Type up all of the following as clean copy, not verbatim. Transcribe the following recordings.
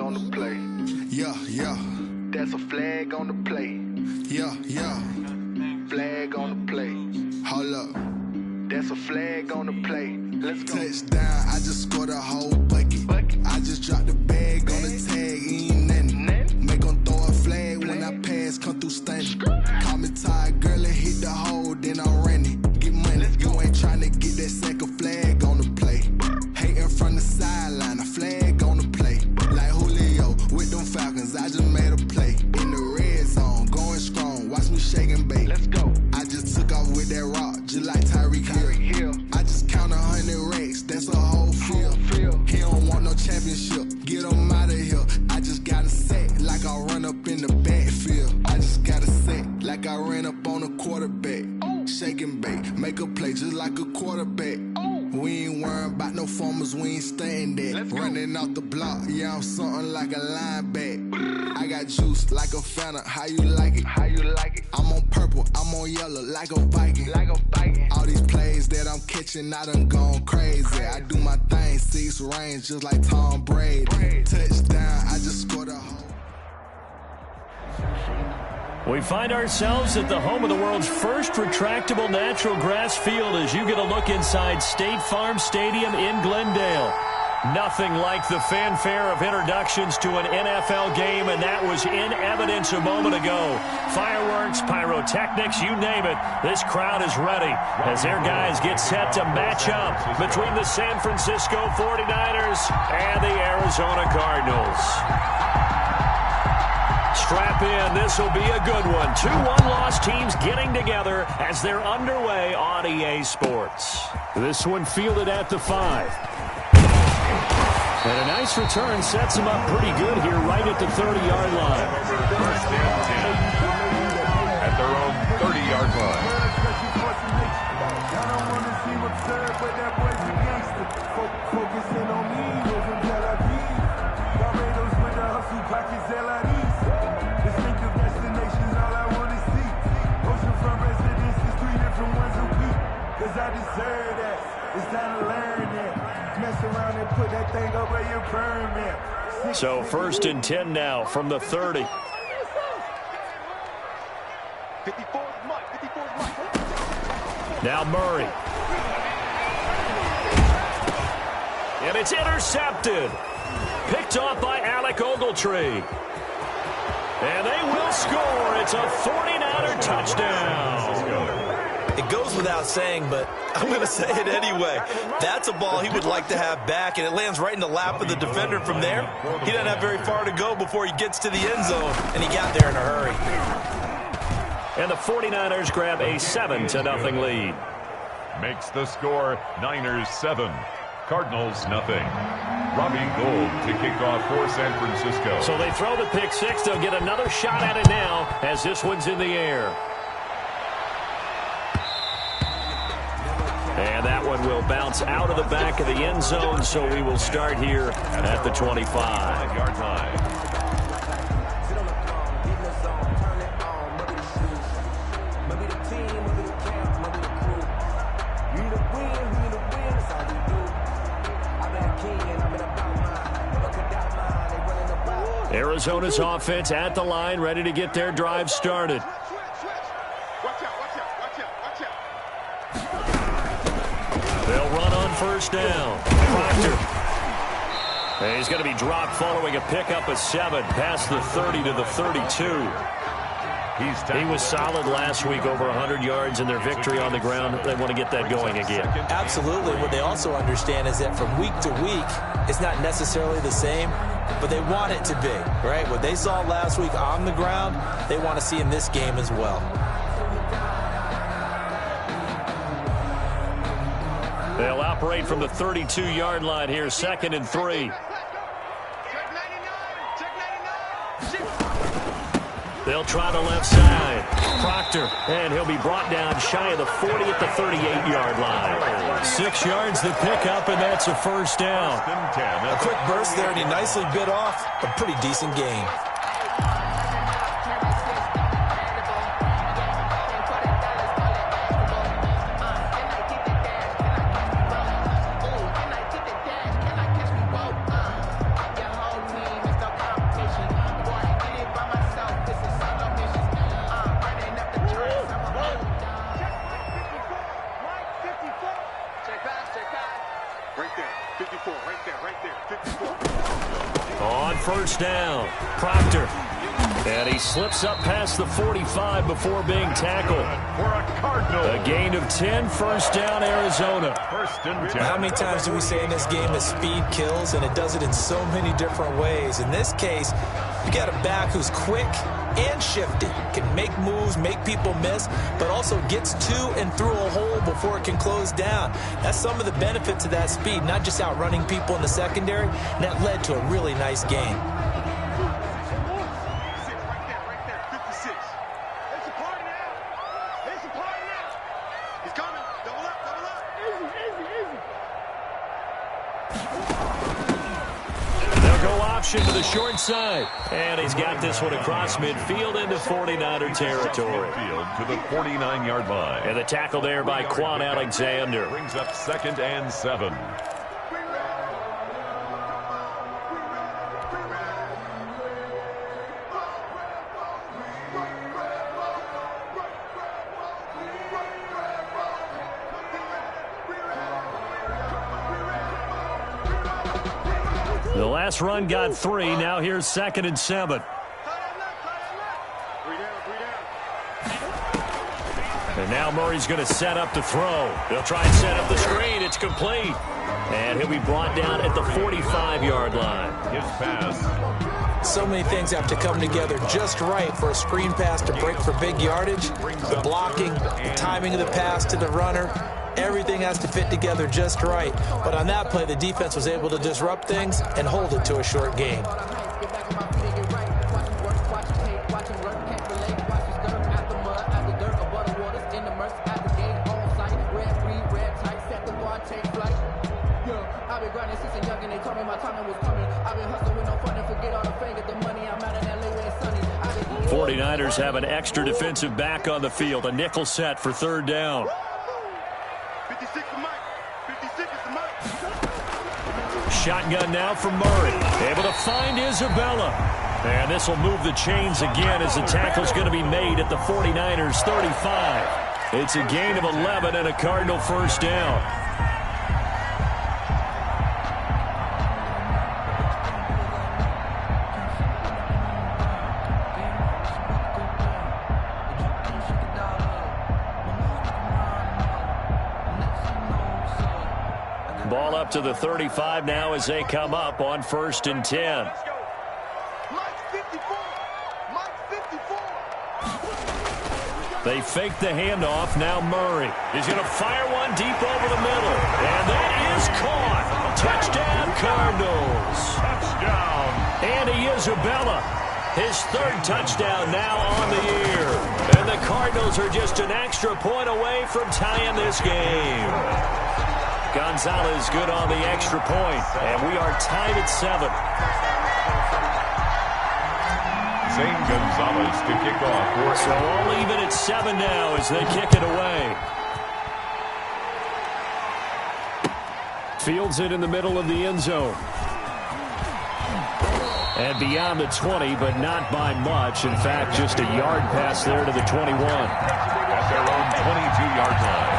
on the play. Yeah, yeah. That's a flag on the play. Yeah, yeah. Flag on the play. Hold up. That's a flag on the play. Let's go. Touchdown, I just scored a whole bucket. I just dropped the bag on the tag, ain't nothing. Make 'em throw a flag when I pass, come through stunning. Call me tired, girl, and hit the hole, then I'm running. Get money, you ain't trying to get that second flag on the play. Hating from the sideline, a flag on the play. Like Julio with them Falcons, I just made a play. In the red zone, going strong, watch me shake and bake. Let's go. I just took off with that rock, just like Tyreek Hill. I just count 100 racks, that's a whole field. He don't want no championship, get him out of here. I just got a set, like I run up in the backfield. I just got a set, like I ran up on a quarterback. Shake and bake, make a play just like a quarterback. We ain't worrying about no formers, we ain't staying there. Running off the block, yeah, I'm something like a linebacker. I got juice like a Fanta, how you like it? How you like it? I'm on purple, I'm on yellow, like a Viking. Like a Viking. All these plays that I'm catching, I done gone crazy. I do my thing, 6 range, just like Tom Brady. Touchdown, I just scored a home. We find ourselves at the home of the world's first retractable natural grass field as you get a look inside State Farm Stadium in Glendale. Nothing like the fanfare of introductions to an NFL game, and that was in evidence a moment ago. Fireworks, pyrotechnics, you name it. This crowd is ready as their guys get set to match up between the San Francisco 49ers and the Arizona Cardinals. Strap in, this will be a good one. 2 one-loss teams getting together as they're underway on EA Sports. This one fielded at the 5. And a nice return sets them up pretty good here right at the 30-yard line. First and 10 at their own 30-yard line. So 1st and 10 now from the 30. Now Murray. And it's intercepted. Picked off by Alec Ogletree. And they will score. It's a 49er touchdown. It goes without saying, but I'm going to say it anyway. That's a ball he would like to have back, and it lands right in the lap of the defender from there. He doesn't have very far to go before he gets to the end zone, and he got there in a hurry. And the 49ers grab a 7-0 lead. Makes the score Niners 7, Cardinals nothing. Robbie Gould to kick off for San Francisco. So they throw the pick 6. They'll get another shot at it now as this one's in the air. And that one will bounce out of the back of the end zone, so we will start here at the 25-yard line. Arizona's offense at the line, ready to get their drive started. They'll run on first down. Proctor. And he's going to be dropped following a pickup of 7 past the 30 to the 32. He was solid last week, over 100 yards in their victory on the ground. They want to get that going again. Absolutely. What they also understand is that from week to week, it's not necessarily the same, but they want it to be, right? What they saw last week on the ground, they want to see in this game as well. They'll operate from the 32-yard line here, 2nd and 3. They'll try the left side. Proctor, and he'll be brought down shy of the 40 at the 38-yard line. 6 yards the pickup, and that's a first down. A quick burst there, and he nicely bit off a pretty decent gain. Right there, 54, right there, 54. On first down, Proctor. And he slips up past the 45 before being tackled. For a Cardinal. A gain of 10, first down, Arizona. First and 10. How many times do we say in this game that speed kills, and it does it in so many different ways? In this case, you got a back who's quick and shifty, can make moves, make people miss, but also gets to and through a hole before it can close down. That's some of the benefits of that speed, not just outrunning people in the secondary, and that led to a really nice game. Right there, 56. It's a party now. It's a party now. He's coming. Double up, double up. They'll go option to the short side. And he's got this one across midfield into 49er territory. Midfield to the 49-yard line. And the tackle there by Quan Alexander. Brings up 2nd and 7. The last run got 3. Now here's 2nd and 7. And now Murray's going to set up to throw. They'll try and set up the screen. It's complete. And he'll be brought down at the 45-yard line. His pass. So many things have to come together just right for a screen pass to break for big yardage. The blocking, the timing of the pass to the runner, everything has to fit together just right. But on that play, the defense was able to disrupt things and hold it to a short gain. The 49ers have an extra defensive back on the field. A nickel set for 3rd down. 56 is Mike. 56 is the Mike. Shotgun now from Murray. Able to find Isabella. And this will move the chains again as the tackle's going to be made at the 49ers 35. It's a gain of 11 and a Cardinal first down. Ball up to the 35 now as they come up on 1st and 10. Mike 54. Mike 54. They fake the handoff. Now Murray is going to fire one deep over the middle. And that is caught. Touchdown, Cardinals. Touchdown. Andy Isabella, his 3rd touchdown now on the year. And the Cardinals are just an extra point away from tying this game. Gonzalez good on the extra point, and we are tied at 7. Zane Gonzalez to kick off. So all even at 7 now as they kick it away. Fields it in the middle of the end zone. And beyond the 20, but not by much. In fact, just a yard pass there to the 21. At their own 22-yard line.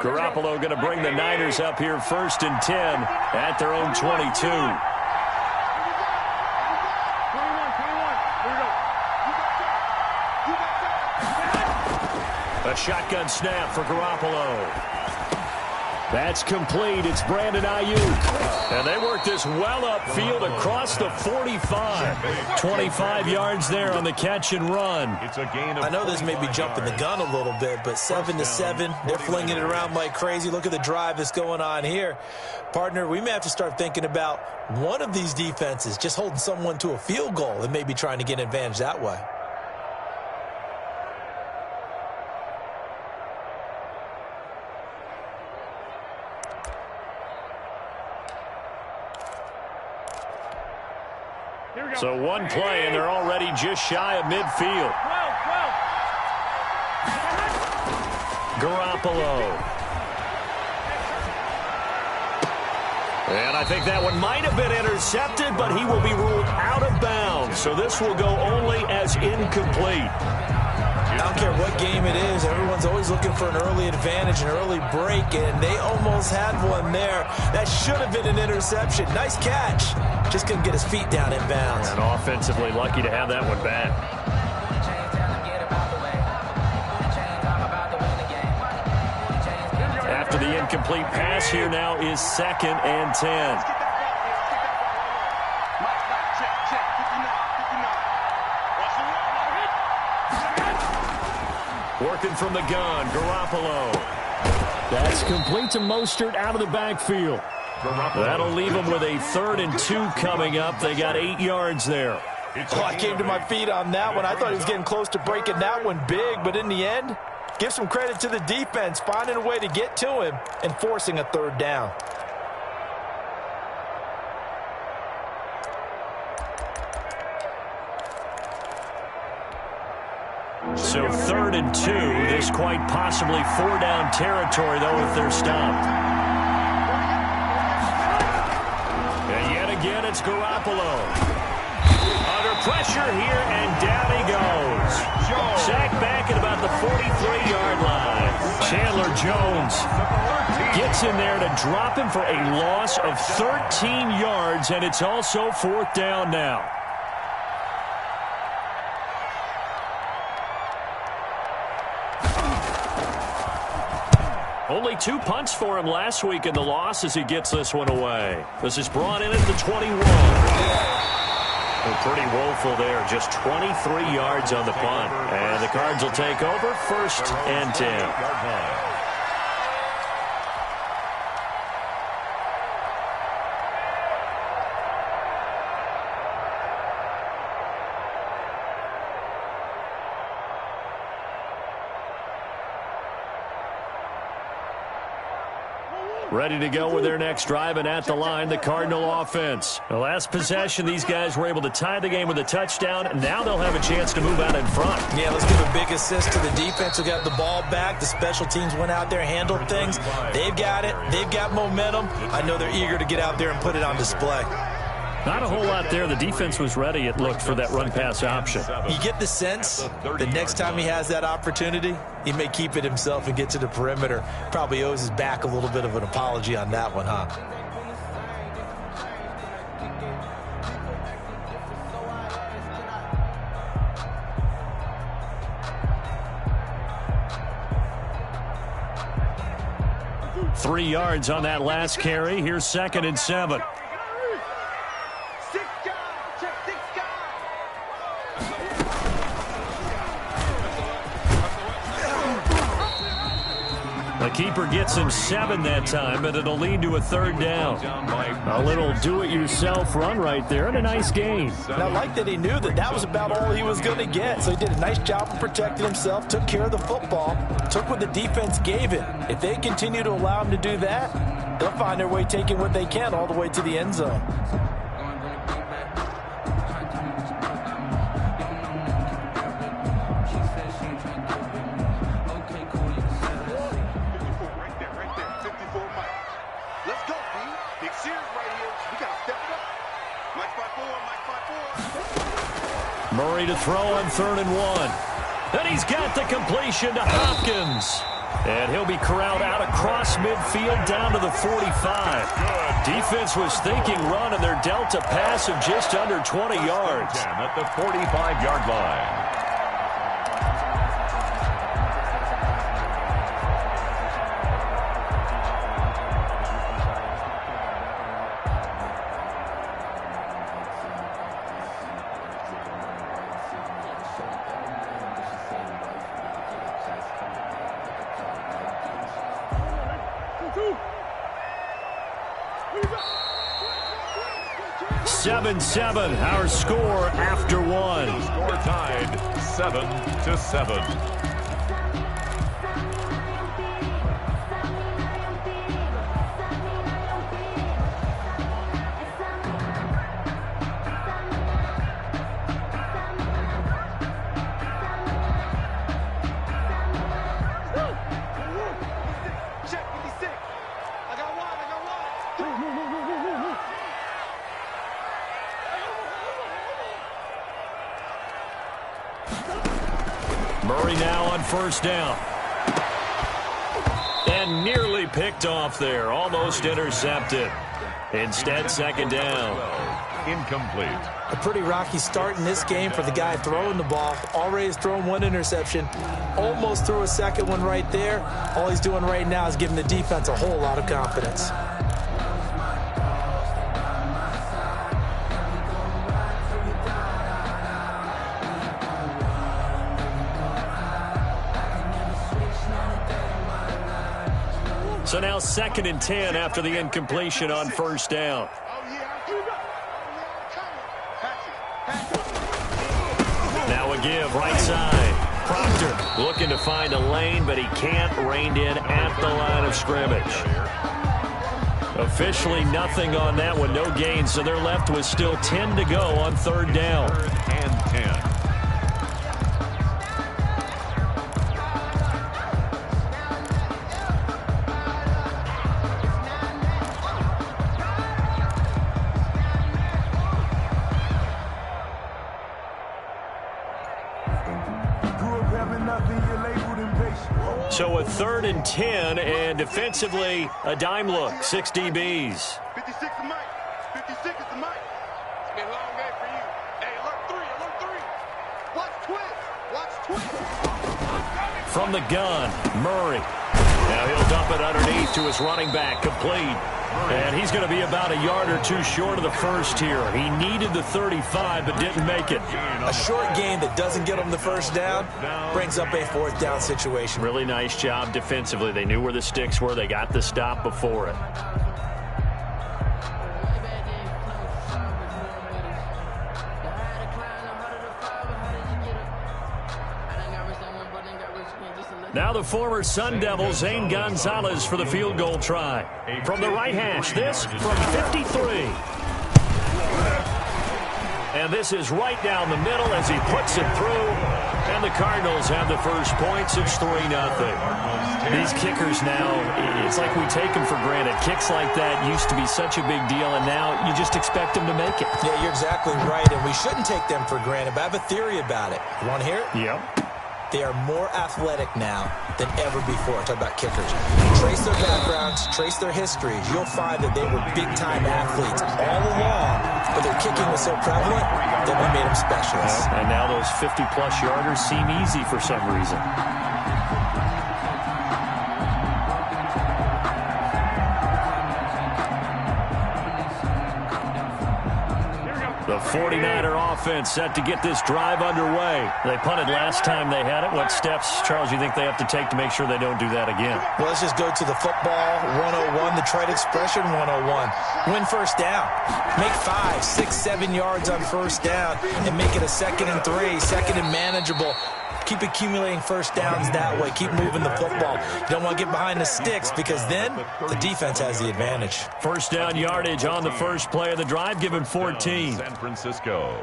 Garoppolo going to bring the Niners up here 1st and 10 at their own 22. A shotgun snap for Garoppolo. That's complete. It's Brandon Ayuk. And they work this well upfield across the 45. 25 yards there on the catch and run. It's a gain of I know this may be jumping the gun a little bit, but 7-7, they're flinging it around like crazy. Look at the drive that's going on here. Partner, we may have to start thinking about one of these defenses just holding someone to a field goal and maybe trying to get an advantage that way. So one play, and they're already just shy of midfield. Garoppolo. And I think that one might have been intercepted, but he will be ruled out of bounds. So this will go only as incomplete. I don't care what game it is. Everyone's always looking for an early advantage, an early break, and they almost had one there. That should have been an interception. Nice catch. Just couldn't get his feet down in bounds. And offensively lucky to have that one back. After the incomplete pass, here now is 2nd and 10. Working from the gun, Garoppolo. That's complete to Mostert out of the backfield. That'll leave them with a 3rd and 2 coming up. They got 8 yards there. Oh, I came to my feet on that one. I thought he was getting close to breaking that one big, but in the end, give some credit to the defense, finding a way to get to him and forcing a 3rd down. So 3rd and 2. This quite possibly 4-down territory, though, if they're stopped. And yet again, it's Garoppolo. Under pressure here, and down he goes. Sacked back at about the 43-yard line. Chandler Jones gets in there to drop him for a loss of 13 yards, and it's also 4th down now. Only 2 punts for him last week in the loss as he gets this one away. This is brought in at the 21. Well, pretty woeful there. Just 23 yards on the punt. And the Cards will take over 1st and 10. Ready to go with their next drive, and at the line, the Cardinal offense. The last possession, these guys were able to tie the game with a touchdown, and now they'll have a chance to move out in front. Yeah, let's give a big assist to the defense who got the ball back. The special teams went out there, handled things. They've got it. They've got momentum. I know they're eager to get out there and put it on display. Not a whole lot there. The defense was ready, it looked, for that run-pass option. You get the sense the next time he has that opportunity, he may keep it himself and get to the perimeter. Probably owes his back a little bit of an apology on that one, huh? Three yards on that last carry. Here's 2nd and 7. The keeper gets him 7 that time, but it'll lead to a 3rd down. A little do-it-yourself run right there, and a nice gain. And I like that he knew that that was about all he was going to get. So he did a nice job of protecting himself, took care of the football, took what the defense gave him. If they continue to allow him to do that, they'll find their way taking what they can all the way to the end zone. Murray to throw on 3rd and 1. And he's got the completion to Hopkins. And he'll be corralled out across midfield down to the 45. Defense was thinking run, and they're dealt a pass of just under 20 yards. At the 45-yard line. Seven, our score after one. Score tied 7-7. Murray now on first down. And nearly picked off there. Almost intercepted. Instead, second down. Incomplete. A pretty rocky start in this game for the guy throwing the ball. Already has thrown one interception. Almost threw a second one right there. All he's doing right now is giving the defense a whole lot of confidence. So now 2nd and 10 after the incompletion on first down. Now a give, right side. Proctor looking to find a lane, but he can't. Reined in at the line of scrimmage. Officially nothing on that one, no gain, so they're left with still 10 to go on 3rd down. 3rd and 10. So a 3rd and 10, and defensively, a dime look, 6 DBs. 56 is Mike. 56 is the Mike. It's been a long day for you. Hey, alert 3. Watch twist. From the gun, Murray. Now he'll dump it underneath to his running back, complete. And he's going to be about a yard or two short of the first here. He needed the 35, but didn't make it. A short gain that doesn't get him the first down brings up a 4th down situation. Really nice job defensively. They knew where the sticks were. They got the stop before it. Now the former Sun Devil, Zane Gonzalez, for the field goal try. From the right hash, this from 53. And this is right down the middle as he puts it through. And the Cardinals have the first points. It's 3-0. These kickers now, it's like we take them for granted. Kicks like that used to be such a big deal, and now you just expect them to make it. Yeah, you're exactly right, and we shouldn't take them for granted, but I have a theory about it. You want to hear it? Yep. They are more athletic now than ever before. Talk about kickers. Trace their backgrounds, trace their histories. You'll find that they were big-time athletes all along, but their kicking was so prevalent that we made them specialists. And now those 50-plus yarders seem easy for some reason. The 49er offense set to get this drive underway. They punted last time they had it. What steps, Charles, you think they have to take to make sure they don't do that again? Well, let's just go to the football 101, the trade expression 101. Win first down. Make 5, 6, 7 yards on first down and make it a 2nd and 3, 2nd and manageable. Keep accumulating first downs that way. Keep moving the football. You don't want to get behind the sticks because then the defense has the advantage. First down yardage on the first play of the drive. Give him 14. San Francisco.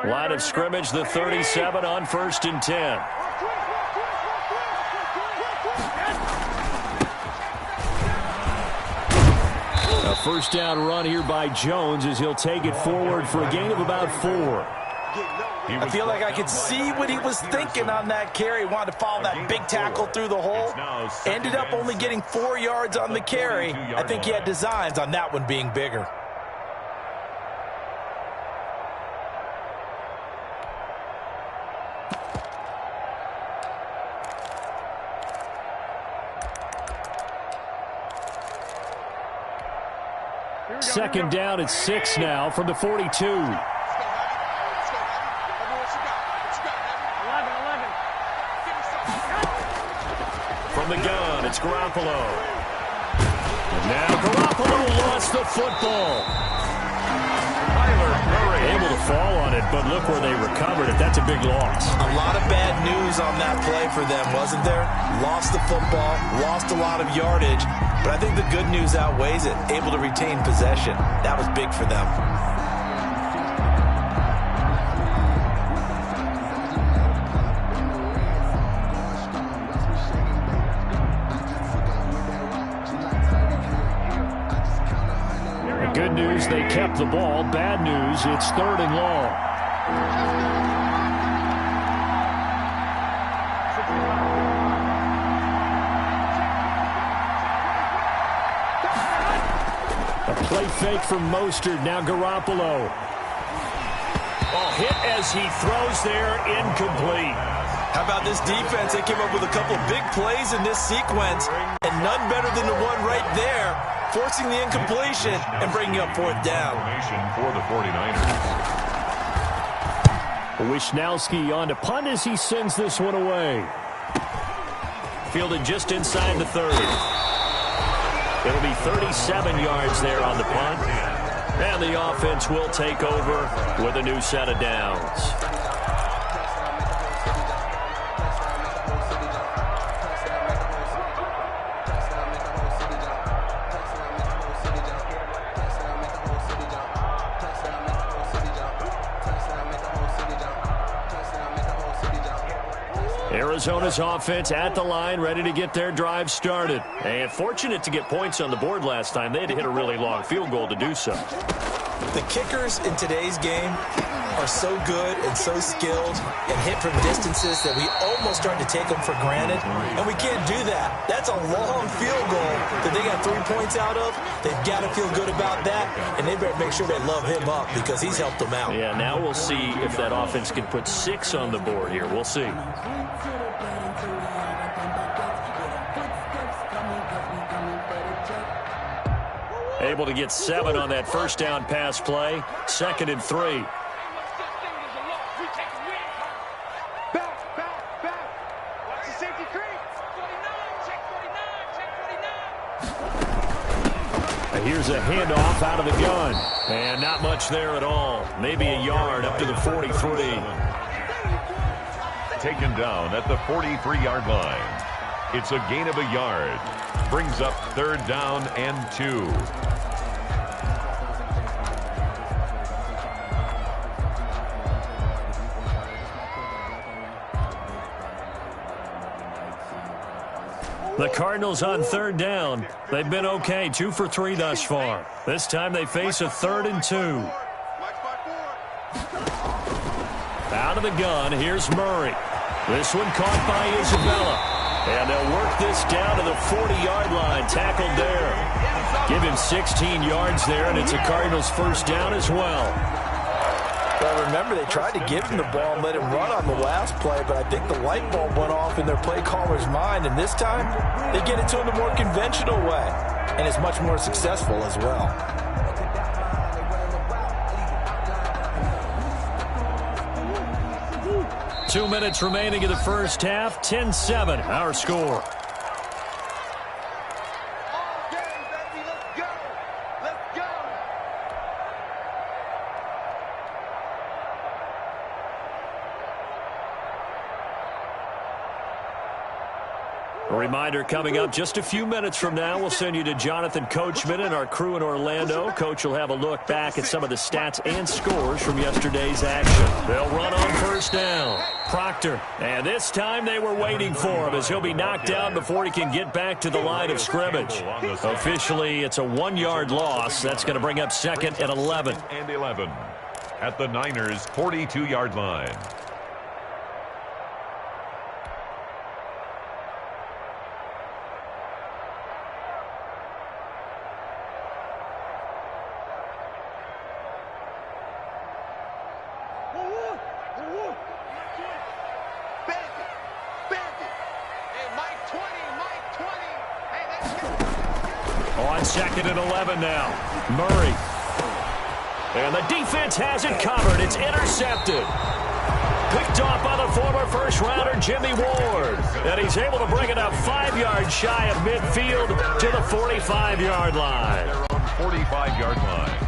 Line of scrimmage, the 37 on 1st and 10. A first down run here by Jones as he'll take it forward for a gain of about 4. I feel like I could see what he was thinking on that carry. Wanted to follow that big tackle through the hole. Ended up only getting 4 yards on the carry. I think he had designs on that one being bigger. Second down at 6 now from the 42. From the gun, it's Garoppolo. And now Garoppolo lost the football. Able to fall on it, but look where they recovered it. That's a big loss. A lot of bad news on that play for them, wasn't there? Lost the football, lost a lot of yardage, but I think the good news outweighs it. Able to retain possession. That was big for them. Good news, they kept the ball. Bad news, it's 3rd and long. A play fake from Mostert. Now Garoppolo. Oh, hit as he throws there, incomplete. How about this defense? They came up with a couple of big plays in this sequence, and none better than the one right there, forcing the incompletion and bringing up 4th down. For the 49ers. Wishnowski on to punt as he sends this one away. Fielded just inside the 30. It'll be 37 yards there on the punt. And the offense will take over with a new set of downs. Arizona's offense at the line, ready to get their drive started. And fortunate to get points on the board last time. They had to hit a really long field goal to do so. The kickers in today's game are so good and so skilled and hit from distances that we almost start to take them for granted. And we can't do that. That's a long field goal that they got 3 points out of. They've got to feel good about that, and they better make sure they love him up because he's helped them out. Yeah, now we'll see if that offense can put 6 on the board here. We'll see. Able to get 7 on that first down pass play. 2nd and 3. Watch the safety creep. 49, check 49, check 49. Here's a handoff out of the gun. And not much there at all. Maybe a yard up to the 43. Taken down at the 43-yard line. It's a gain of a yard. Brings up 3rd down and 2. The Cardinals on 3rd down. They've been okay, 2 for 3 thus far. This time they face a 3rd and 2. Out of the gun, here's Murray. This one caught by Isabella. And they'll work this down to the 40-yard line. Tackled there. Give him 16 yards there, and it's a Cardinals first down as well. Well, remember, they tried to give him the ball and let him run on the last play, but I think the light bulb went off in their play caller's mind, and this time they get it to him the more conventional way, and it's much more successful as well. Two minutes remaining in the first half. 10-7, our score. A reminder coming up just a few minutes from now, we'll send you to Jonathan Coachman and our crew in Orlando. Coach will have a look back at some of the stats and scores from yesterday's action. They'll run on first down. Proctor, and this time they were waiting for him as he'll be knocked down before he can get back to the line of scrimmage. Officially, it's a 1-yard loss. That's going to bring up 2nd and 11. And 11 at the Niners' 42-yard line. On 2nd and 11 now. Murray. And the defense has it covered. It's intercepted. Picked off by the former first-rounder Jimmy Ward. And he's able to bring it up 5 yards shy of midfield to the 45-yard line. They're on 45-yard line.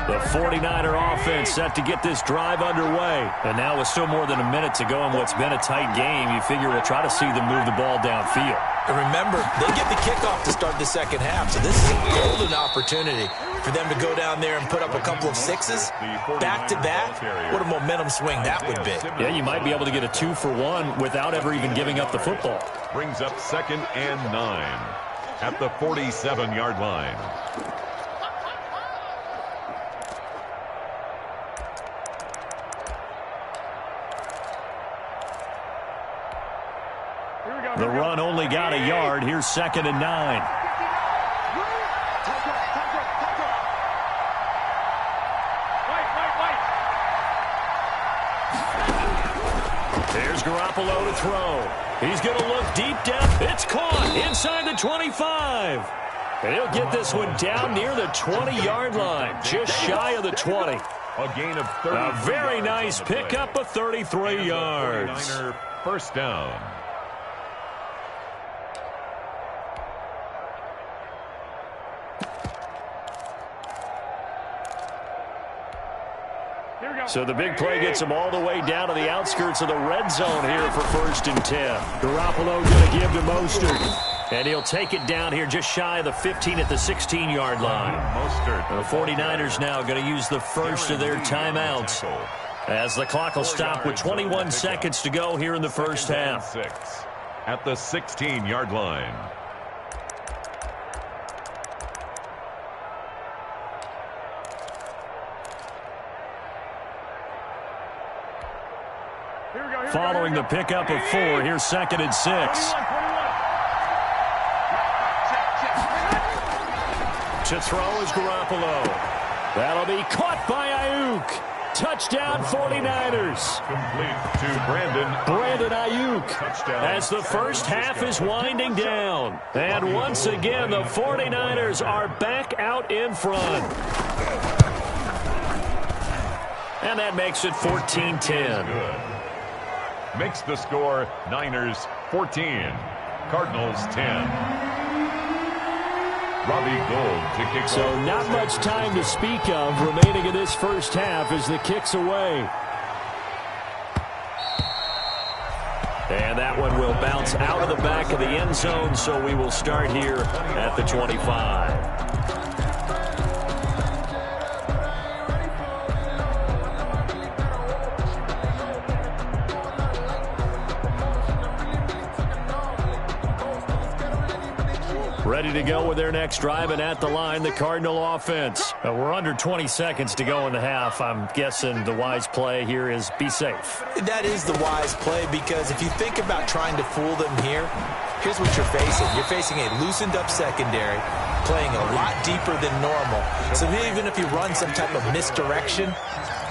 The 49er offense set to get this drive underway. And now with still more than a minute to go in what's been a tight game, you figure we'll try to see them move the ball downfield. And remember, they get the kickoff to start the second half, so this is a golden opportunity for them to go down there and put up a couple of sixes back-to-back. What a momentum swing that would be. Yeah, you might be able to get a 2-for-1 without ever even giving up the football. Brings up 2nd and 9 at the 47-yard line. The run only got a yard. Here's 2nd and 9. There's Garoppolo to throw. He's going to look deep down. It's caught inside the 25. And he'll get this one down near the 20-yard line, just shy of the 20. A gain of 30. A very nice pickup of 33 yards. 49er first down. So the big play gets him all the way down to the outskirts of the red zone here for 1st and 10. Garoppolo going to give to Mostert. And he'll take it down here just shy of the 15 at the 16-yard line. Mostert. The 49ers now going to use the first of their timeouts as the clock will stop with 21 seconds to go here in the first half. 6 at the 16-yard line. Following the pickup of 4, here's 2nd and 6. To throw is Garoppolo. That'll be caught by Ayuk. Touchdown 49ers. Complete to Brandon Ayuk. Touchdown. As the first half is winding down. And once again, the 49ers are back out in front. And that makes it 14-10. Makes the score Niners 14, Cardinals 10. Robbie Gould to kick off. So not much time to speak of remaining in this first half as the kick's away. And that one will bounce out of the back of the end zone, so we will start here at the 25. Ready to go with their next drive, and at the line, the Cardinal offense. We're under 20 seconds to go in the half. I'm guessing the wise play here is be safe. That is the wise play, because if you think about trying to fool them here, here's what you're facing. You're facing a loosened up secondary, playing a lot deeper than normal. So even if you run some type of misdirection,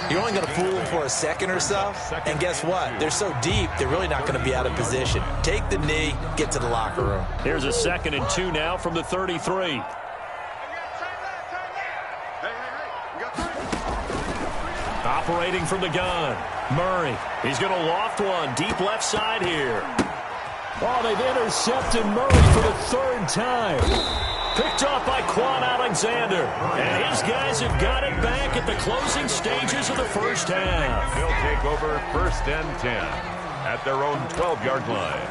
you're only going to fool them for a second or so. And guess what? They're so deep, they're really not going to be out of position. Take the knee, get to the locker room. Here's a 2nd and 2 now from the 33. Operating from the gun, Murray. He's going to loft one deep left side here. Oh, they've intercepted Murray for the 3rd time. Picked off by Quan Alexander. And his guys have got it back at the closing stages of the first half. They'll take over 1st and 10 at their own 12-yard line.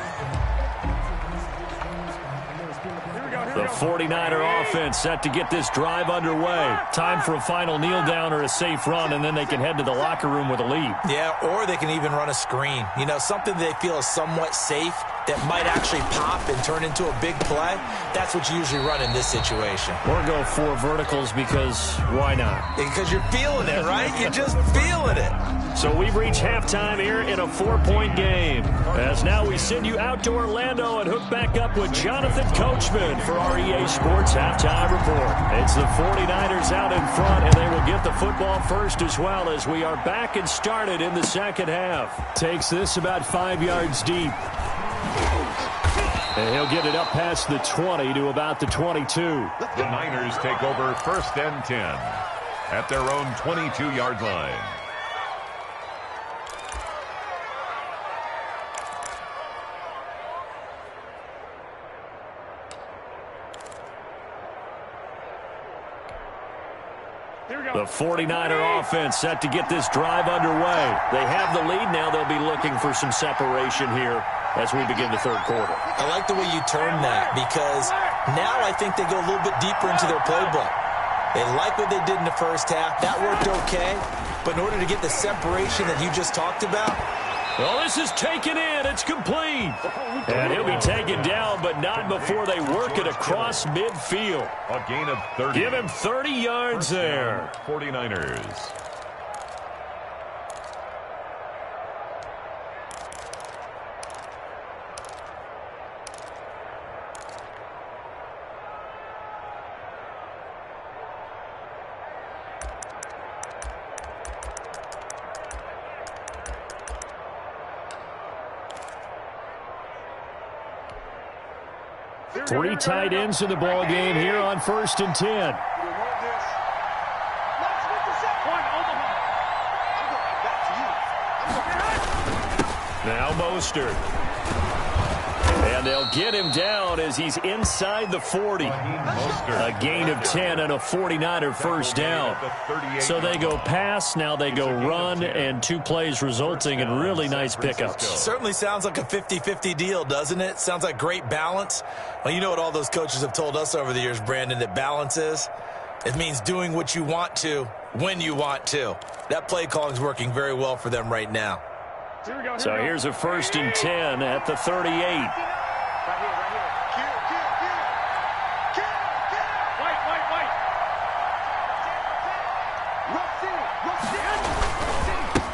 The 49er offense set to get this drive underway. Time for a final kneel down or a safe run, and then they can head to the locker room with a lead. Yeah, or they can even run a screen. You know, something they feel is somewhat safe that might actually pop and turn into a big play. That's what you usually run in this situation. Or go 4 verticals because why not? Because you're feeling it, right? You're just feeling it. So we've reached halftime here in a 4-point game. As now we send you out to Orlando and hook back up with Jonathan Coachman for our EA Sports Halftime Report. It's the 49ers out in front, and they will get the football first as well as we are back and started in the second half. Takes this about 5 yards deep. And he'll get it up past the 20 to about the 22. The Niners take over 1st and 10 at their own 22-yard line. The 49er offense set to get this drive underway. They have the lead now. They'll be looking for some separation here as we begin the third quarter. I like the way you term that, because now I think they go a little bit deeper into their playbook. They like what they did in the first half. That worked okay. But in order to get the separation that you just talked about, well, this is taken in. It's complete. And he'll be taken down, but not before they work it across midfield. A gain of 30. Give him 30 yards there. 49ers. Three tight ends in the ball game here on 1st and 10. Now Mostert. And they'll get him down as he's inside the 40. A gain of 10 and a 49er first down. So they go pass, now they go run, and 2 plays resulting in really nice pickups. Certainly sounds like a 50-50 deal, doesn't it? Sounds like great balance. Well, you know what all those coaches have told us over the years, Brandon, that balance is? It means doing what you want to when you want to. That play calling is working very well for them right now. So here's a 1st and 10 at the 38.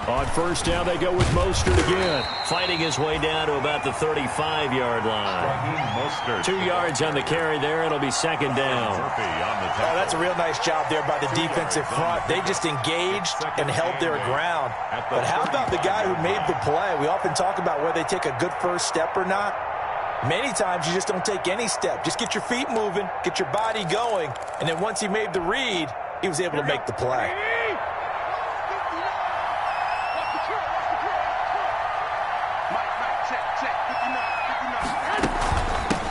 On 1st down, they go with Mostert again. Fighting his way down to about the 35-yard line. 2 yards on the carry there. It'll be 2nd down. Oh, that's a real nice job there by the defensive front. They just engaged and held their ground. But how about the guy who made the play? We often talk about whether they take a good first step or not. Many times you just don't take any step. Just get your feet moving, get your body going, and then once he made the read, he was able to make the play.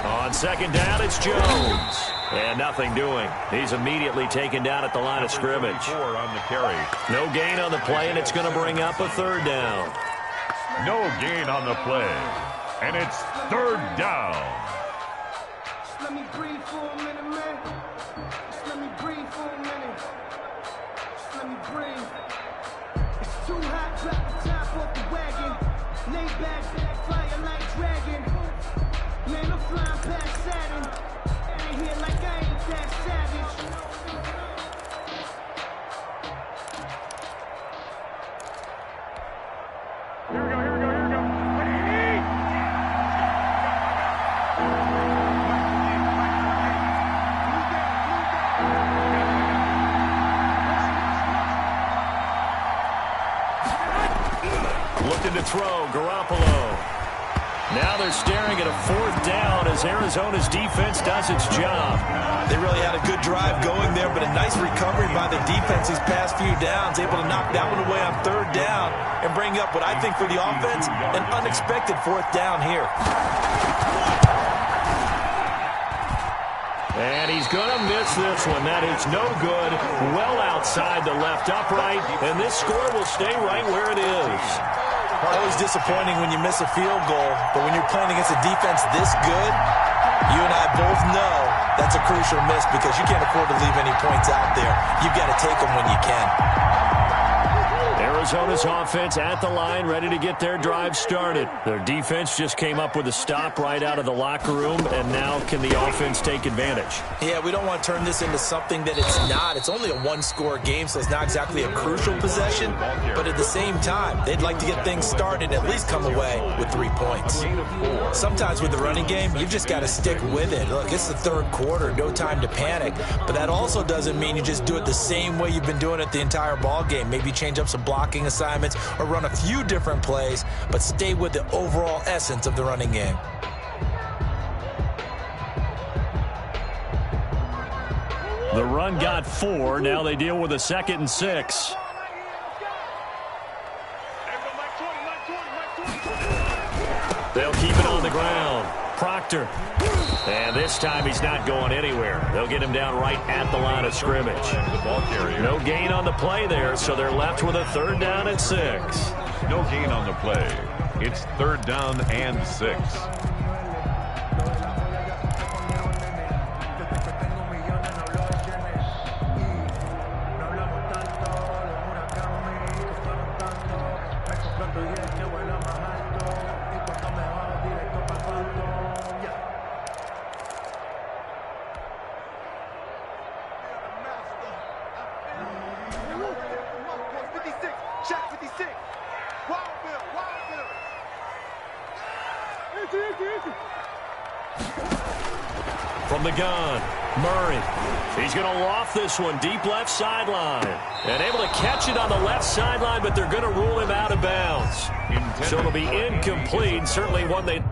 On 2nd down, it's Jones. And nothing doing. He's immediately taken down at the line of scrimmage. No gain on the play, and it's going to bring up a 3rd down. No gain on the play. And it's 3rd down. Just let me breathe for a minute, man. Just let me breathe for a minute. Just let me breathe. It's too hot, drop the top off the wagon. Lay back, fire like dragon. Man, I'm flying past Saturn. Out here like I ain't that savage. Here we go, here we go, here we go. Looking to throw, Garoppolo. Now they're staring at a 4th down as Arizona's defense does its job. They really had a good drive going there, but a nice recovery by the defense these past few downs, able to knock that one away on 3rd down and bring up what I think for the offense, an unexpected 4th down here. And he's going to miss this one. That is no good. Well outside the left upright, and this score will stay right where it is. Always disappointing when you miss a field goal, but when you're playing against a defense this good, you and I both know that's a crucial miss because you can't afford to leave any points out there. You've got to take them when you can. Arizona's offense at the line, ready to get their drive started. Their defense just came up with a stop right out of the locker room, and now can the offense take advantage? Yeah, we don't want to turn this into something that it's not. It's only a 1-score game, so it's not exactly a crucial possession. But at the same time, they'd like to get things started and at least come away with 3 points. Sometimes with the running game, you've just got to stick with it. Look, it's the 3rd quarter, no time to panic. But that also doesn't mean you just do it the same way you've been doing it the entire ball game. Maybe change up some blocking assignments or run a few different plays, but stay with the overall essence of the running game. The run got 4. Now they deal with a 2nd and 6. They'll keep it on the ground. Proctor. And this time he's not going anywhere. They'll get him down right at the line of scrimmage. No gain on the play there, so they're left with a 3rd down and 6. No gain on the play. It's 3rd down and 6. From the gun, Murray. He's going to loft this one deep left sideline. And able to catch it on the left sideline, but they're going to rule him out of bounds. So it'll be incomplete. Certainly one they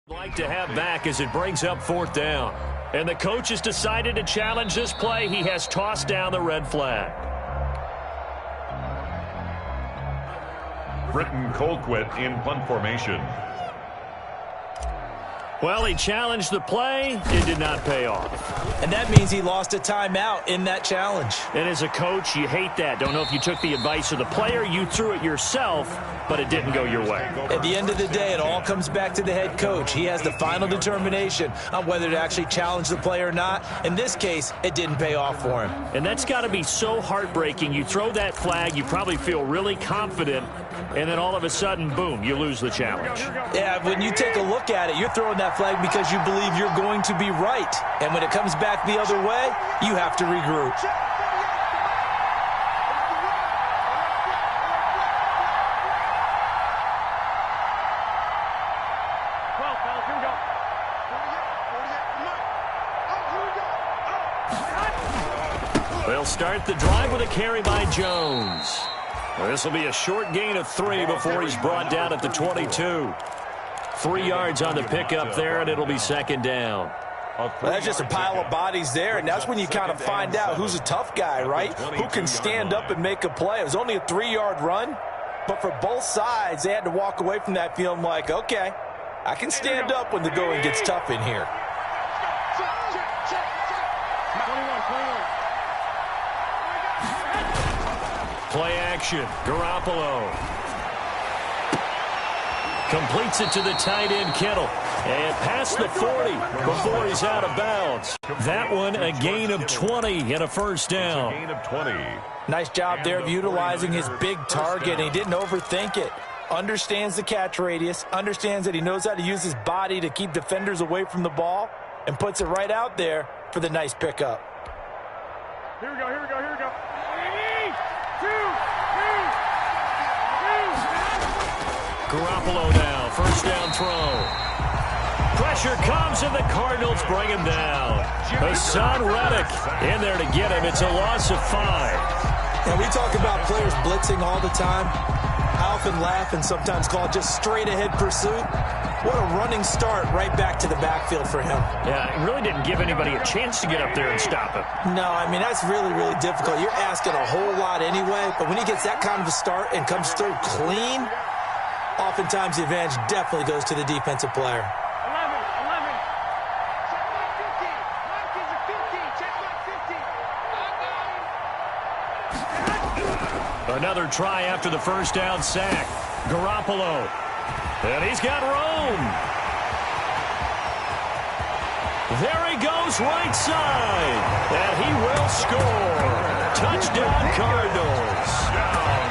like to have back as it brings up 4th down. And the coach has decided to challenge this play. He has tossed down the red flag. Britton Colquitt in punt formation. Well, he challenged the play. It did not pay off. And that means he lost a timeout in that challenge. And as a coach, you hate that. Don't know if you took the advice of the player. You threw it yourself, but it didn't go your way. At the end of the day, it all comes back to the head coach. He has the final determination on whether to actually challenge the play or not. In this case, it didn't pay off for him. And that's got to be so heartbreaking. You throw that flag, you probably feel really confident, and then all of a sudden, boom, you lose the challenge. Yeah, when you take a look at it, you're throwing that flag because you believe you're going to be right. And when it comes back the other way, you have to regroup. They'll start the drive with a carry by Jones. This will be a short gain of 3 before he's brought down at the 22. 3 yards on the pickup there, and it'll be 2nd down. Well, that's just a pile of bodies there, and that's when you kind of find out who's a tough guy, right? Who can stand up and make a play. It was only a 3-yard run, but for both sides, they had to walk away from that feeling like, okay, I can stand up when the going gets tough in here. Play action, Garoppolo. Completes it to the tight end, Kittle. And past the 40 before he's out of bounds. That one, a gain of 20 and a 1st down. Gain of 20. Nice job there of utilizing his big target. He didn't overthink it. Understands the catch radius. Understands that he knows how to use his body to keep defenders away from the ball. And puts it right out there for the nice pickup. Here we go, here we go, here we go. 3, 2, 2. Garoppolo now, 1st down throw. Pressure comes, and the Cardinals bring him down. Hassan Reddick in there to get him. It's a loss of 5. And we talk about players blitzing all the time. I often laugh and sometimes call it just straight-ahead pursuit. What a running start right back to the backfield for him. Yeah, it really didn't give anybody a chance to get up there and stop him. No, I mean, that's really, really difficult. You're asking a whole lot anyway, but when he gets that kind of a start and comes through clean, oftentimes the advantage definitely goes to the defensive player. 11. Check my 15. Another try after the 1st down sack. Garoppolo. And he's got room. There he goes right side. And he will score. Touchdown Cardinals.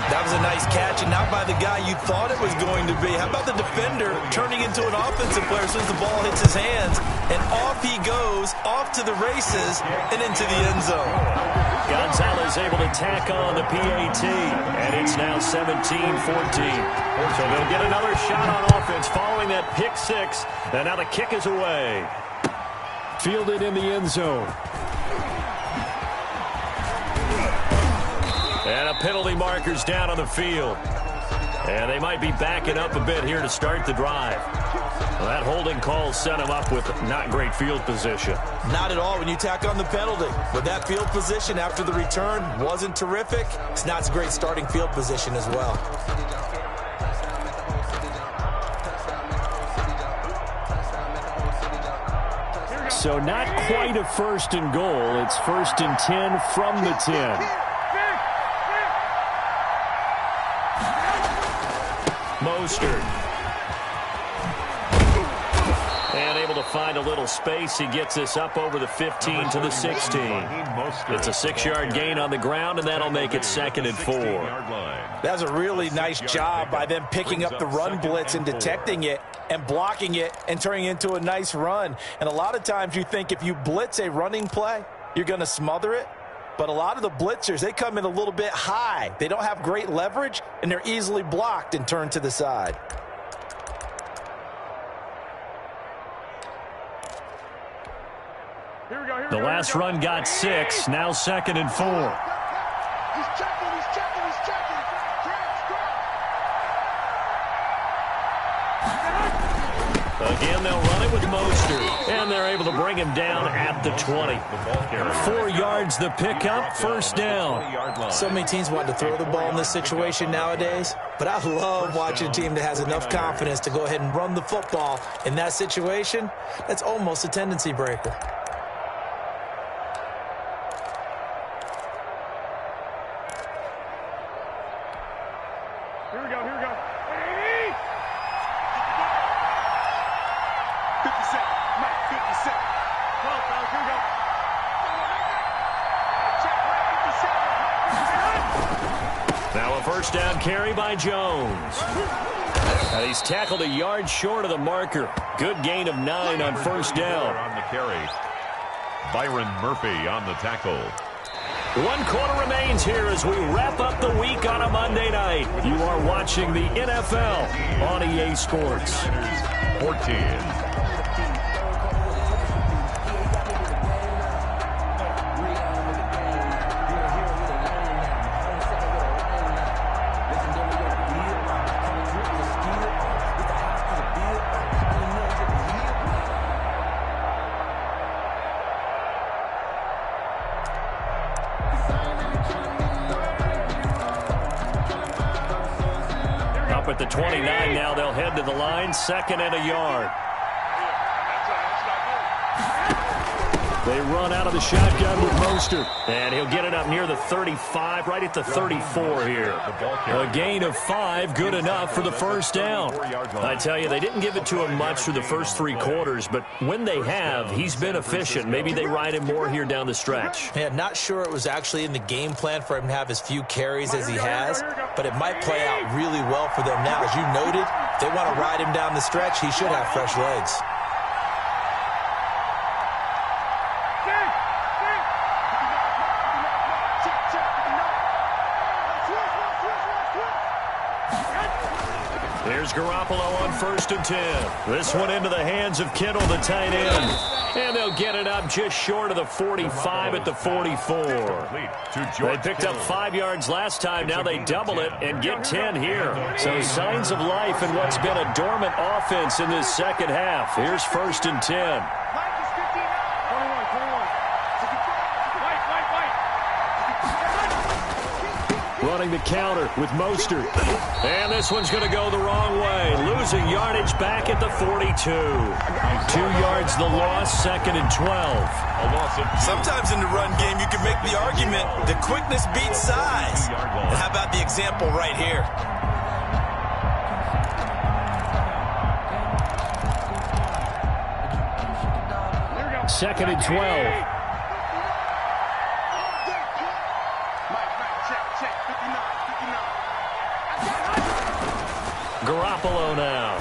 That was a nice catch, and not by the guy you thought it was going to be. How about the defender turning into an offensive player as soon as the ball hits his hands? And off he goes, off to the races, and into the end zone. Gonzalez able to tack on the PAT, and it's now 17-14. So they'll get another shot on offense following that pick 6, and now the kick is away. Fielded in the end zone. And a penalty marker's down on the field. And they might be backing up a bit here to start the drive. Well, that holding call set him up with not great field position. Not at all when you tack on the penalty. But that field position after the return wasn't terrific. It's not a great starting field position as well. So not quite a 1st and goal. It's 1st and 10 from the 10. Mostert. And able to find a little space. He gets this up over the 15 to the 16. It's a 6-yard gain on the ground, and that'll make it 2nd and 4. That's a really nice job by them picking up the run blitz and detecting it and blocking it and turning it into a nice run. And a lot of times you think if you blitz a running play, you're going to smother it. But a lot of the blitzers, they come in a little bit high. They don't have great leverage, and they're easily blocked and turned to the side. The last run got 6. Now 2nd and 4. He's checking. Again, they'll run it with Mostert, and they're able to bring him down at the 20. 4 yards the pickup, 1st down. So many teams want to throw the ball in this situation nowadays, but I love watching a team that has enough confidence to go ahead and run the football in that situation. That's almost a tendency breaker. Here we go. 57. Mike, 57. Come on, fellas, here we go. Check, Mike, 57. Now a 1st down carry by Jones. And he's tackled a yard short of the marker. Good gain of 9 on 1st down. On the carry. Byron Murphy on the tackle. 1 quarter remains here as we wrap up the week on a Monday night. You are watching the NFL on EA Sports. 14. At the 29 now, they'll head to the line, 2nd and a yard. They run out of the shotgun with Mostert, and he'll get it up near the 35, right at the 34 here. A gain of 5, good enough for the 1st down. I tell you, they didn't give it to him much through the first 3 quarters, but when they have, he's been efficient. Maybe they ride him more here down the stretch. Yeah, not sure it was actually in the game plan for him to have as few carries as he has, but it might play out really well for them now. As you noted, if they want to ride him down the stretch, he should have fresh legs. Here's Garoppolo on 1st and 10. This one into the hands of Kittle, the tight end. And they'll get it up just short of the 45 at the 44. They picked up 5 yards last time. Now they double it and get 10 here. So signs of life in what's been a dormant offense in this second half. Here's 1st and 10. Running the counter with Mostert. And this one's going to go the wrong way. Losing yardage back at the 42. 2 yards the loss, 2nd and 12. Sometimes in the run game, you can make the argument that quickness beats size. And how about the example right here? Second and 12. Garoppolo now.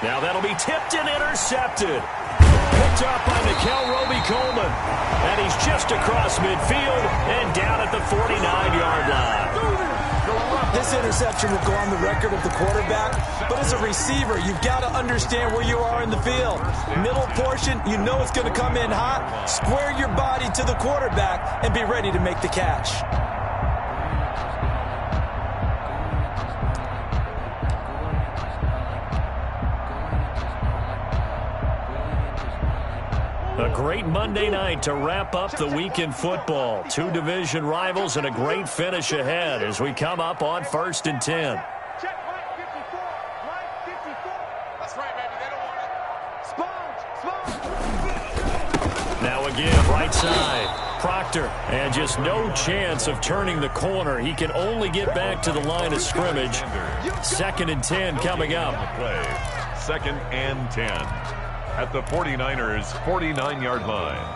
Now that'll be tipped and intercepted. Picked up by Roby-Coleman. And he's just across midfield and down at the 49-yard line. This interception will go on the record of the quarterback, but as a receiver, you've got to understand where you are in the field. Middle portion, you know it's going to come in hot. Square your body to the quarterback and be ready to make the catch. A great Monday night to wrap up the week in football. 2 division rivals and a great finish ahead as we come up on 1st and 10. Check, Mike 54. Mike 54. That's right, baby. They don't want it. Sponge. Now again, right side. Proctor, and just no chance of turning the corner. He can only get back to the line of scrimmage. 2nd and 10 coming up. Play. 2nd and 10 at the 49ers' 49-yard line.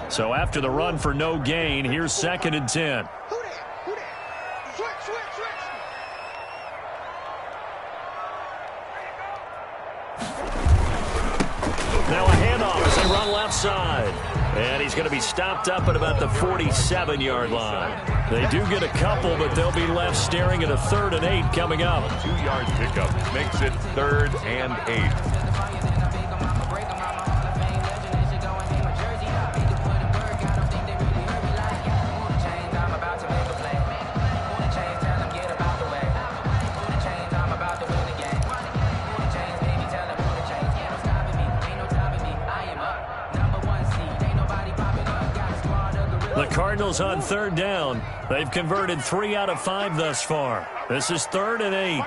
So after the run for no gain, here's 2nd and 10. Now a handoff as they run left side. And he's going to be stopped up at about the 47-yard line. They do get a couple, but they'll be left staring at a 3rd and 8 coming up. 2-yard pickup makes it 3rd and 8. The Cardinals on 3rd down. They've converted 3 out of 5 thus far. This is 3rd and 8.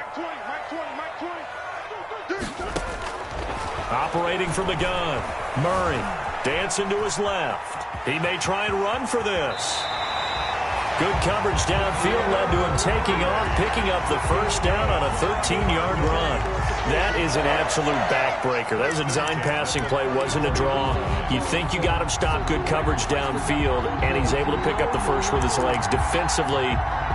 Operating from the gun. Murray dancing to his left. He may try and run for this. Good coverage downfield led to him taking off, picking up the 1st down on a 13-yard run. That is an absolute backbreaker. That was a design passing play, wasn't a draw. You think you got him stopped, good coverage downfield, and he's able to pick up the 1st with his legs. Defensively,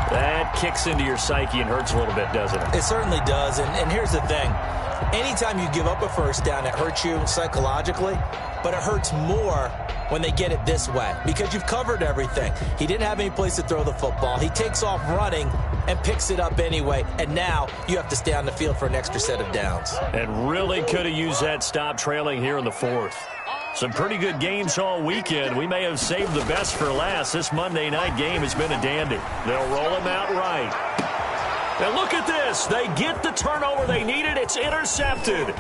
that kicks into your psyche and hurts a little bit, doesn't it? It certainly does, and here's the thing. Anytime you give up a 1st down, it hurts you psychologically, but it hurts more when they get it this way because you've covered everything. He didn't have any place to throw the football. He takes off running and picks it up anyway, and now you have to stay on the field for an extra set of downs. And really could have used that stop trailing here in the 4th. Some pretty good games all weekend. We may have saved the best for last. This Monday night game has been a dandy. They'll roll him out right. And look at this. They get the turnover they needed. It's intercepted.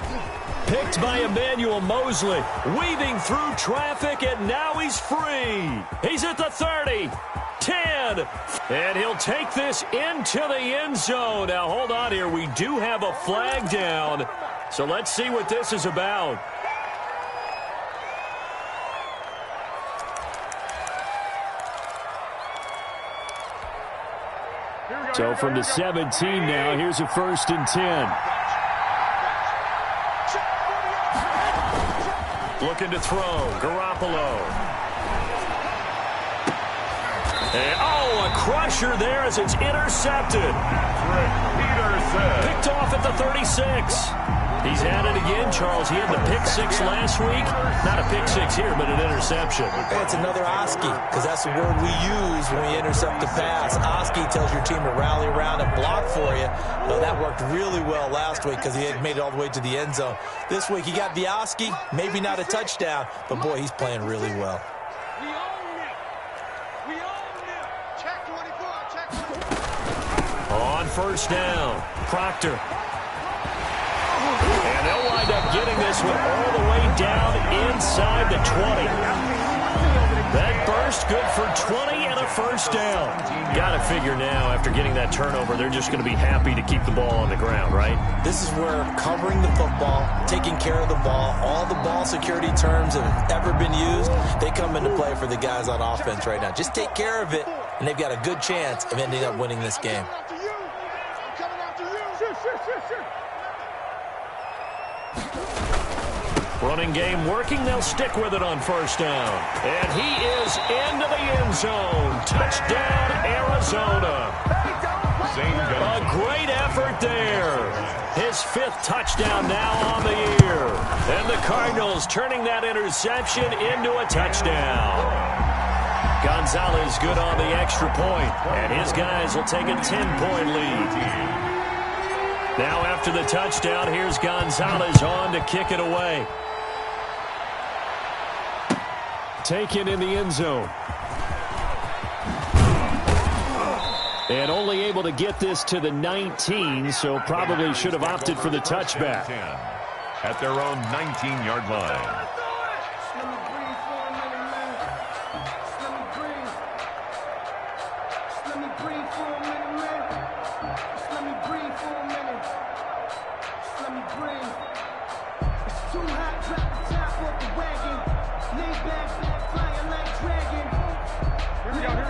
Picked by Emmanuel Mosley. Weaving through traffic, and now he's free. He's at the 30. 10. And he'll take this into the end zone. Now, hold on here. We do have a flag down. So let's see what this is about. So from the 17 now, here's a 1st and 10. Looking to throw. Garoppolo. And, a crusher there as it's intercepted. Picked off at the 36. He's at it again, Charles. He had the pick 6 last week. Not a pick 6 here, but an interception. Well, it's another Oski, because that's the word we use when we intercept the pass. Oski tells your team to rally around and block for you. Well, that worked really well last week because he had made it all the way to the end zone. This week, he got the Oski, maybe not a touchdown, but, boy, he's playing really well. On 1st down, Proctor. And they'll wind up getting this one all the way down inside the 20. That burst good for 20 and a 1st down. Got to figure now, after getting that turnover, they're just going to be happy to keep the ball on the ground, right? This is where covering the football, taking care of the ball, all the ball security terms that have ever been used, they come into play for the guys on offense right now. Just take care of it, and they've got a good chance of ending up winning this game. Running game working. They'll stick with it on 1st down. And he is into the end zone. Touchdown, Arizona. A great effort there. His 5th touchdown now on the year. And the Cardinals turning that interception into a touchdown. Gonzalez good on the extra point. And his guys will take a 10-point lead. Now after the touchdown, here's Gonzalez on to kick it away. Taken in the end zone. And only able to get this to the 19, so probably should have opted for the touchback. At their own 19-yard line.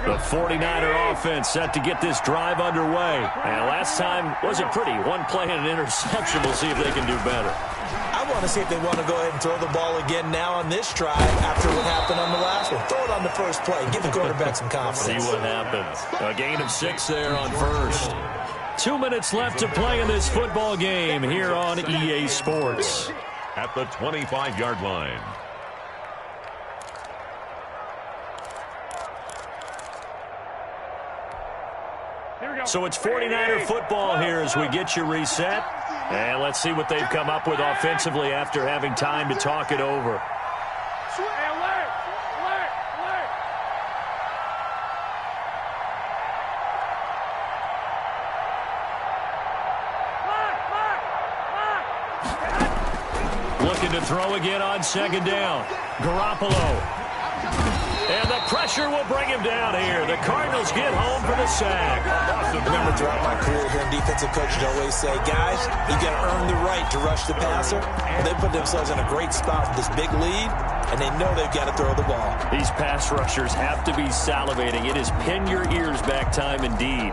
The 49er offense set to get this drive underway. And last time wasn't pretty. One play and an interception. We'll see if they can do better. I want to see if they want to go ahead and throw the ball again now on this drive after what happened on the last one. Throw it on the first play. Give the quarterback some confidence. See what happens. A gain of 6 there on first. 2 minutes left to play in this football game here on EA Sports. At the 25-yard line. So it's 49er football here as we get you reset. And let's see what they've come up with offensively after having time to talk it over. Looking to throw again on second down. Garoppolo. And the pressure will bring him down here. The Cardinals get home for the sack. Remember, throughout my career here in defensive coaches always say, guys, you got to earn the right to rush the passer. They put themselves in a great spot with this big lead, and they know they've got to throw the ball. These pass rushers have to be salivating. It is pin your ears back time indeed.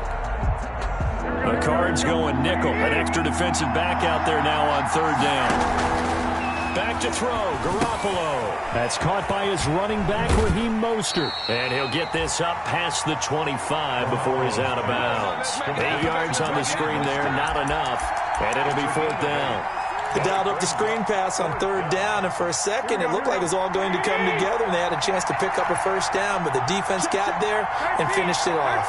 The Cards going nickel. An extra defensive back out there now on third down. Back to throw, Garoppolo. That's caught by his running back, Raheem Mostert. And he'll get this up past the 25 before he's out of bounds. 8 yards on the screen there, not enough. And it'll be fourth down. They dialed up the screen pass on third down, and for a second it looked like it was all going to come together, and they had a chance to pick up a first down, but the defense got there and finished it off.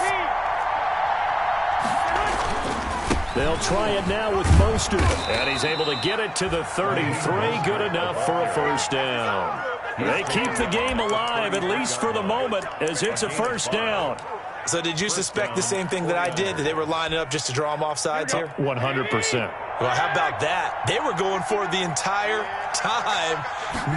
They'll try it now with Mostert, and he's able to get it to the 33. Good enough for a first down. They keep the game alive, at least for the moment, as it's a first down. So did you suspect the same thing that I did, that they were lining up just to draw them off sides here? 100%. Well, how about that? They were going for it the entire time.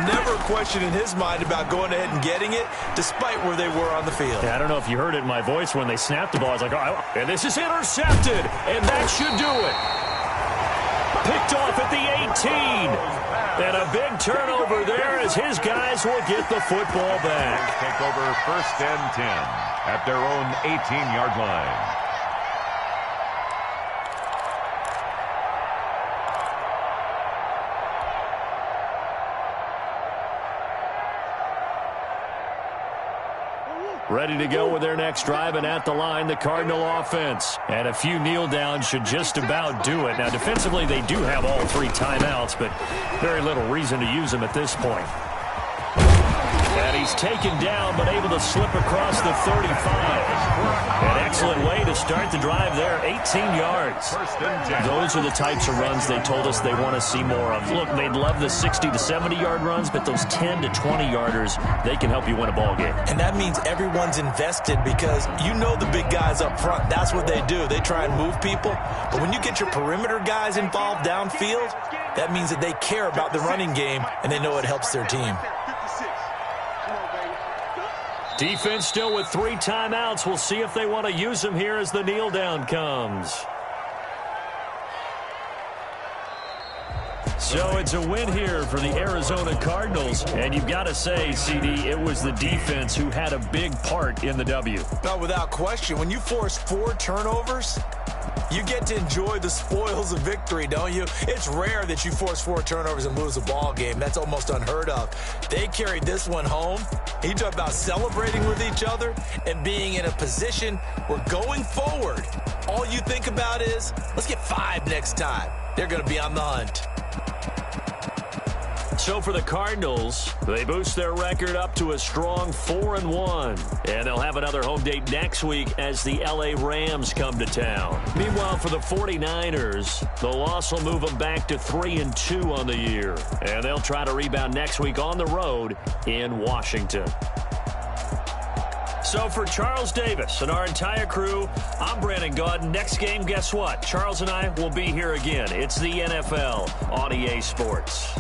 Never a question in his mind about going ahead and getting it, despite where they were on the field. Yeah, I don't know if you heard it in my voice when they snapped the ball. I was like, oh, and this is intercepted, and that should do it. Picked off at the 18. And a big turnover there as his guys will get the football back. Take over first and 10 at their own 18-yard line. Ready to go with their next drive, and at the line, the Cardinal offense. And a few kneel downs should just about do it. Now, defensively, they do have all 3 timeouts, but very little reason to use them at this point. And he's taken down, but able to slip across the 35. An excellent way to start the drive there, 18 yards. Those are the types of runs they told us they want to see more of. Look, they'd love the 60 to 70-yard runs, but those 10 to 20-yarders, they can help you win a ball game. And that means everyone's invested, because you know the big guys up front, that's what they do. They try and move people. But when you get your perimeter guys involved downfield, that means that they care about the running game, and they know it helps their team. Defense still with 3 timeouts. We'll see if they want to use them here as the kneel down comes. So it's a win here for the Arizona Cardinals. And you've got to say, CD, it was the defense who had a big part in the W. No, without question. When you force 4 turnovers, you get to enjoy the spoils of victory, don't you? It's rare that you force 4 turnovers and lose a ball game. That's almost unheard of. They carried this one home. You talk about celebrating with each other and being in a position where going forward, all you think about is, let's get 5 next time. They're going to be on the hunt. So for the Cardinals, they boost their record up to a strong 4-1. And they'll have another home date next week as the LA Rams come to town. Meanwhile, for the 49ers, the loss will move them back to 3-2 on the year. And they'll try to rebound next week on the road in Washington. So for Charles Davis and our entire crew, I'm Brandon Gaudin. Next game, guess what? Charles and I will be here again. It's the NFL on EA Sports.